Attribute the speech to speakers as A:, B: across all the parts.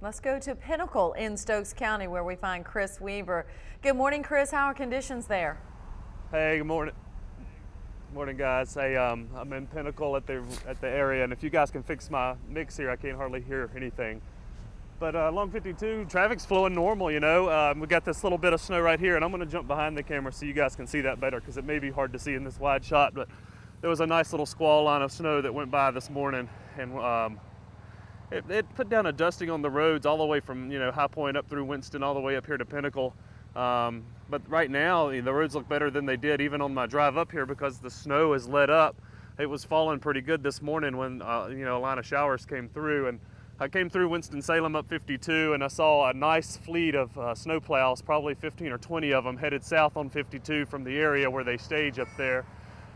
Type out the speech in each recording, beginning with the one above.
A: Let's go to Pinnacle in Stokes County where we find Chris Weaver. Good morning, Chris. How are conditions there?
B: Hey, good morning. Morning, guys. Hey, I'm in Pinnacle at the area, and if you guys can fix my mix here, I can't hardly hear anything. But along 52, traffic's flowing normal, you know. We got this little bit of snow right here, and I'm going to jump behind the camera so you guys can see that better because it may be hard to see in this wide shot. But there was a nice little squall line of snow that went by this morning, and it put down a dusting on the roads all the way from, High Point up through Winston all the way up here to Pinnacle. But right now, the roads look better than they did even on my drive up here because the snow has let up. It was falling pretty good this morning when, a line of showers came through. And I came through Winston-Salem up 52 and I saw a nice fleet of snow plows, probably 15 or 20 of them, headed south on 52 from the area where they stage up there.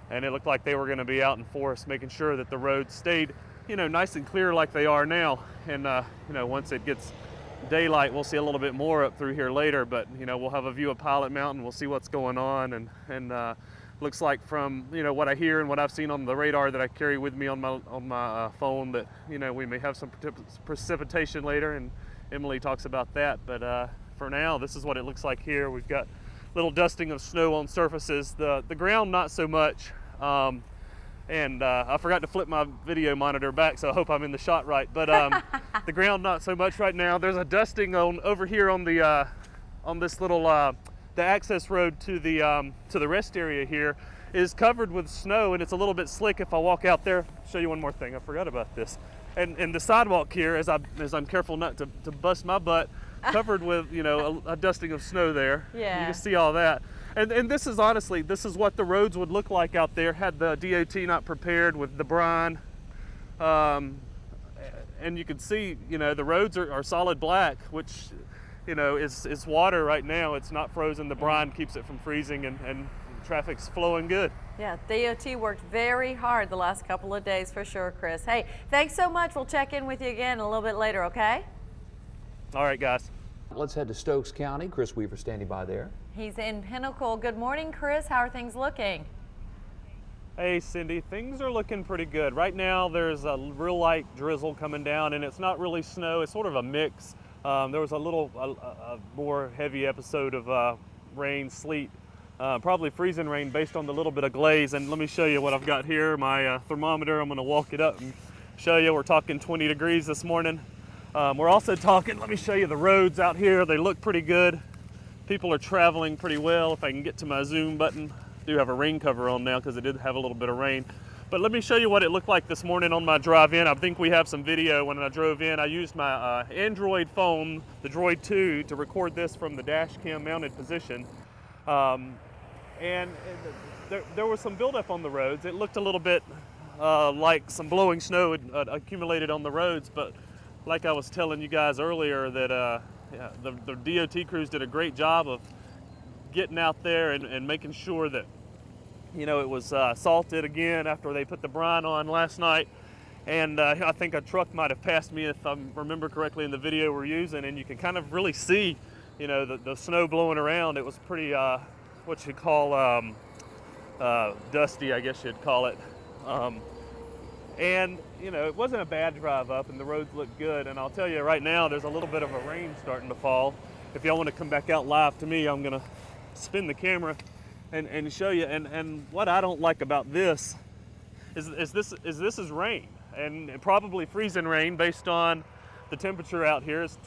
B: And it looked like they were going to be out in force, making sure that the roads stayed nice and clear like they are now. And, once it gets daylight, we'll see a little bit more up through here later, but, we'll have a view of Pilot Mountain. We'll see what's going on. And looks like from, what I hear and what I've seen on the radar that I carry with me on my phone that, we may have some precipitation later, and Emily talks about that. But for now, this is what it looks like here. We've got little dusting of snow on surfaces. The ground, not so much. And I forgot to flip my video monitor back, so I hope I'm in the shot right. But the ground, not so much right now. There's a dusting over here on the on this little the access road to the rest area here is covered with snow, and it's a little bit slick. If I walk out there, show you one more thing. I forgot about this. And the sidewalk here, as I'm careful not to bust my butt, covered with a dusting of snow there.
A: Yeah. You
B: can see all that. And this is honestly, this is what the roads would look like out there had the DOT not prepared with the brine. And you can see, the roads are solid black, which, is water right now. It's not frozen. The brine keeps it from freezing, and traffic's flowing good.
A: Yeah, DOT worked very hard the last couple of days for sure, Chris. Hey, thanks so much. We'll check in with you again a little bit later, okay?
B: All right, guys.
C: Let's head to Stokes County. Chris Weaver standing by there.
A: He's in Pinnacle. Good morning, Chris. How are things looking?
B: Hey, Cindy. Things are looking pretty good. Right now, there's a real light drizzle coming down, and it's not really snow. It's sort of a mix. There was a more heavy episode of rain, sleet, probably freezing rain based on the little bit of glaze. And let me show you what I've got here. My thermometer, I'm going to walk it up and show you. We're talking 20 degrees this morning. We're also talking, let me show you the roads out here. They look pretty good. People are traveling pretty well. If I can get to my zoom button, I do have a rain cover on now because it did have a little bit of rain. But let me show you what it looked like this morning on my drive in. I think we have some video when I drove in. I used my Android phone, the Droid 2, to record this from the dash cam mounted position. And there was some buildup on the roads. It looked a little bit like some blowing snow had accumulated on the roads, but like I was telling you guys earlier, that the DOT crews did a great job of getting out there and making sure that it was salted again after they put the brine on last night. And I think a truck might have passed me, if I remember correctly, in the video we're using, and you can kind of really see the snow blowing around. It was pretty what you call dusty, I guess you'd call it. And it wasn't a bad drive up, and the roads look good. And I'll tell you right now, there's a little bit of a rain starting to fall. If y'all want to come back out live to me, I'm gonna spin the camera and show you. And what I don't like about this is this is rain, and probably freezing rain based on the temperature out here. It's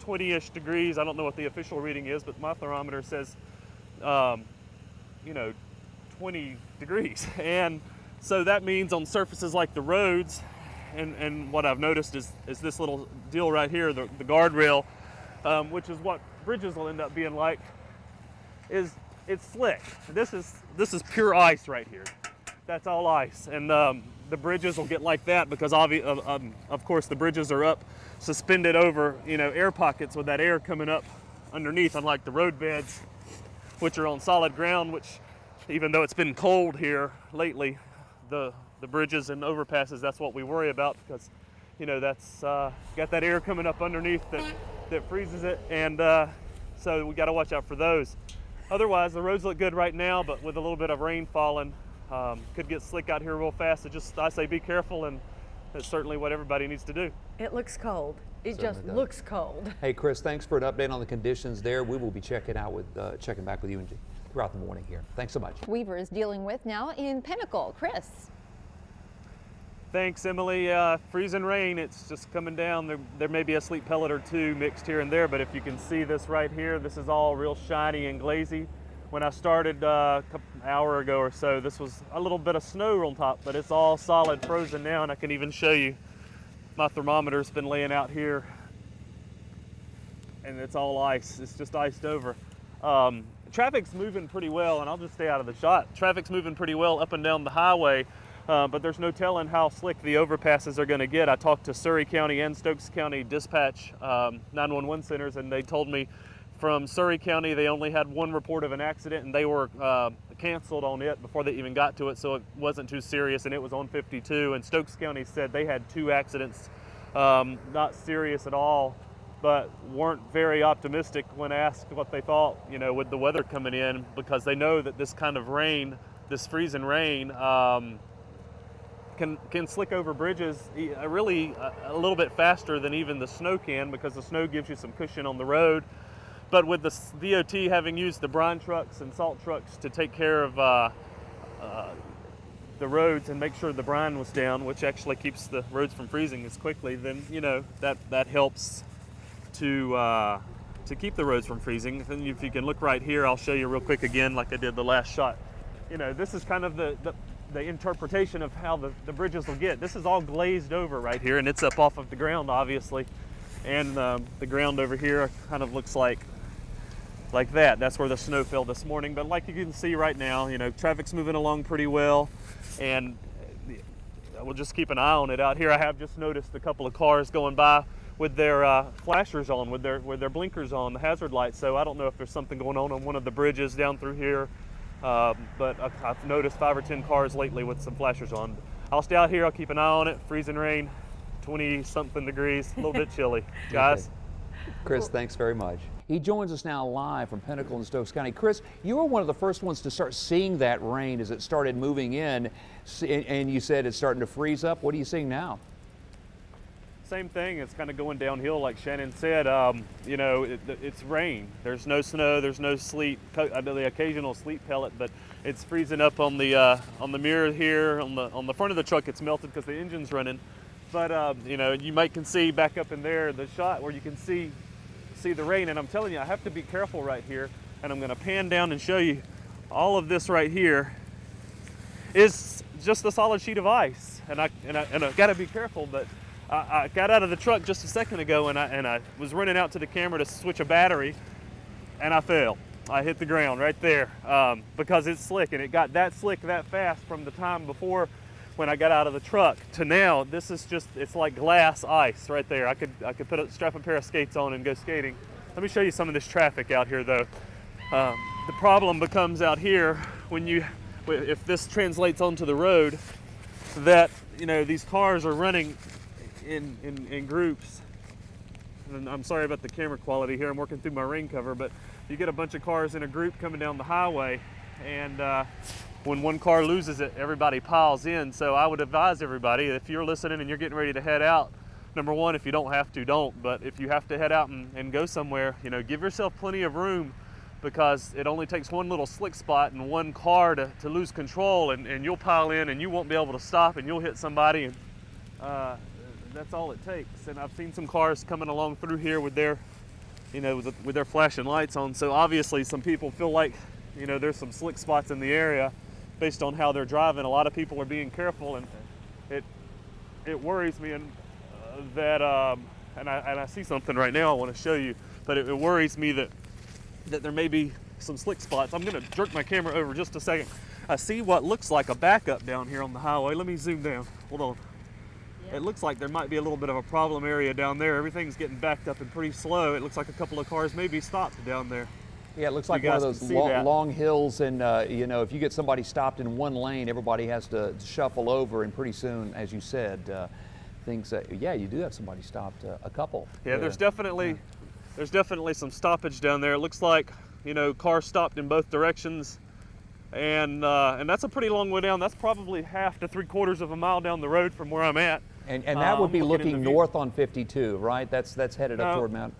B: 20-ish degrees. I don't know what the official reading is, but my thermometer says 20 degrees. And so that means on surfaces like the roads, and what I've noticed is this little deal right here, the guardrail, which is what bridges will end up being like, it's slick. This is pure ice right here. That's all ice, and the bridges will get like that because of course the bridges are up, suspended over air pockets with that air coming up underneath, unlike the road beds, which are on solid ground. Which, even though it's been cold here lately, the bridges and overpasses, that's what we worry about, because that's got that air coming up underneath that freezes it, and so we got to watch out for those. Otherwise, the roads look good right now, but with a little bit of rain falling, could get slick out here real fast. So I say be careful, and that's certainly what everybody needs to do.
A: It looks cold. It
C: Certainly
A: just
C: does.
A: looks cold.
C: Hey, Chris, thanks for an update on the conditions there. We will be checking back with you throughout the morning here. Thanks so much.
D: Weaver is dealing with now in Pinnacle. Chris.
B: Thanks, Emily. Freezing rain, it's just coming down. There may be a sleet pellet or two mixed here and there, but if you can see this right here, this is all real shiny and glazy. When I started an hour ago or so, this was a little bit of snow on top, but it's all solid frozen now, and I can even show you my thermometer's been laying out here, and it's all ice. It's just iced over. Traffic's moving pretty well, and I'll just stay out of the shot. Traffic's moving pretty well up and down the highway. But there's no telling how slick the overpasses are going to get. I talked to Surry County and Stokes County dispatch 911 centers, and they told me from Surry County they only had one report of an accident, and they were canceled on it before they even got to it, so it wasn't too serious, and it was on 52. And Stokes County said they had 2 accidents, not serious at all, but weren't very optimistic when asked what they thought, with the weather coming in, because they know that this kind of rain, this freezing rain, can slick over bridges really a little bit faster than even the snow can, because the snow gives you some cushion on the road. But with the DOT having used the brine trucks and salt trucks to take care of the roads and make sure the brine was down, which actually keeps the roads from freezing as quickly, then that helps to keep the roads from freezing. And if you can look right here, I'll show you real quick again, like I did the last shot. This is kind of the interpretation of how the bridges will get. This is all glazed over right here, and it's up off of the ground, obviously. And the ground over here kind of looks like that. That's where the snow fell this morning. But like you can see right now, traffic's moving along pretty well, and we'll just keep an eye on it out here. I have just noticed a couple of cars going by with their flashers on, with their blinkers on, the hazard lights. So I don't know if there's something going on one of the bridges down through here. But I've noticed 5 or 10 cars lately with some flashers on. I'll stay out here, I'll keep an eye on it. Freezing rain, 20-something degrees, a little bit chilly. Guys?
C: Okay. Chris, thanks very much. He joins us now live from Pinnacle in Stokes County. Chris, you were one of the first ones to start seeing that rain as it started moving in, and you said it's starting to freeze up. What are you seeing now?
B: Same thing, it's kind of going downhill like Shannon said. It's rain. There's no snow, there's no sleet, the occasional sleet pellet, but it's freezing up on the mirror here, on the front of the truck. It's melted because the engine's running. But you can see back up in there the shot where you can see the rain, and I'm telling you, I have to be careful right here, and I'm going to pan down and show you all of this right here is just a solid sheet of ice, and I got to be careful. But I got out of the truck just a second ago, and I was running out to the camera to switch a battery, and I fell. I hit the ground right there because it's slick, and it got that slick that fast from the time before when I got out of the truck to now. This is it's like glass ice right there. I could strap a pair of skates on and go skating. Let me show you some of this traffic out here though. The problem becomes out here if this translates onto the road, that these cars are running in groups. And I'm sorry about the camera quality here. I'm working through my rain cover, but you get a bunch of cars in a group coming down the highway, and when one car loses it, everybody piles in. So I would advise everybody, if you're listening and you're getting ready to head out, number one, if you don't have to, don't. But if you have to head out and go somewhere, give yourself plenty of room, because it only takes one little slick spot and one car to lose control, and you'll pile in and you won't be able to stop, and you'll hit somebody, and that's all it takes. And I've seen some cars coming along through here with their with their flashing lights on. So obviously some people feel like there's some slick spots in the area based on how they're driving. A lot of people are being careful, and it worries me, and and I see something right now I want to show you, but it worries me that there may be some slick spots. I'm going to jerk my camera over just a second. I see what looks like a backup down here on the highway. Let me zoom down. Hold on. Yeah. It looks like there might be a little bit of a problem area down there. Everything's getting backed up and pretty slow. It looks like a couple of cars may be stopped down there.
C: Yeah, it looks like one of those long hills, and if you get somebody stopped in one lane, everybody has to shuffle over, and pretty soon, as you said, things. Yeah, you do have somebody stopped, a couple.
B: Yeah, there's definitely some stoppage down there. It looks like cars stopped in both directions, and that's a pretty long way down. That's probably half to 3/4 of a mile down the road from where I'm at.
C: And that would be
B: looking in
C: looking
B: the view-
C: north on 52, right? That's headed up
B: No.
C: toward Mount.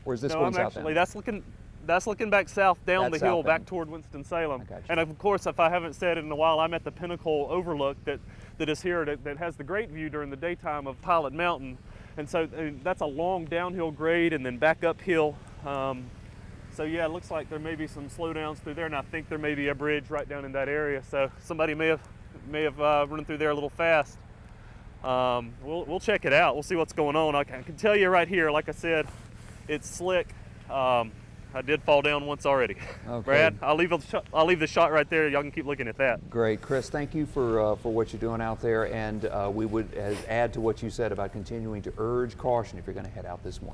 C: Or is this
B: No,
C: going
B: I'm
C: south
B: actually,
C: down?
B: that's looking back south down
C: That's
B: the hill, back
C: southbound.
B: toward Winston-Salem.
C: I got you.
B: And of course, if I haven't said it in a while, I'm at the Pinnacle overlook that is here that has the great view during the daytime of Pilot Mountain. And so that's a long downhill grade and then back uphill. So yeah, it looks like there may be some slowdowns through there, and I think there may be a bridge right down in that area. So somebody may have run through there a little fast. We'll check it out. We'll see what's going on. I can tell you right here, like I said, it's slick. I did fall down once already.
C: Okay.
B: Brad, I'll leave the shot right there. Y'all can keep looking at that.
C: Great, Chris. Thank you for what you're doing out there, and we would add to what you said about continuing to urge caution if you're going to head out this morning.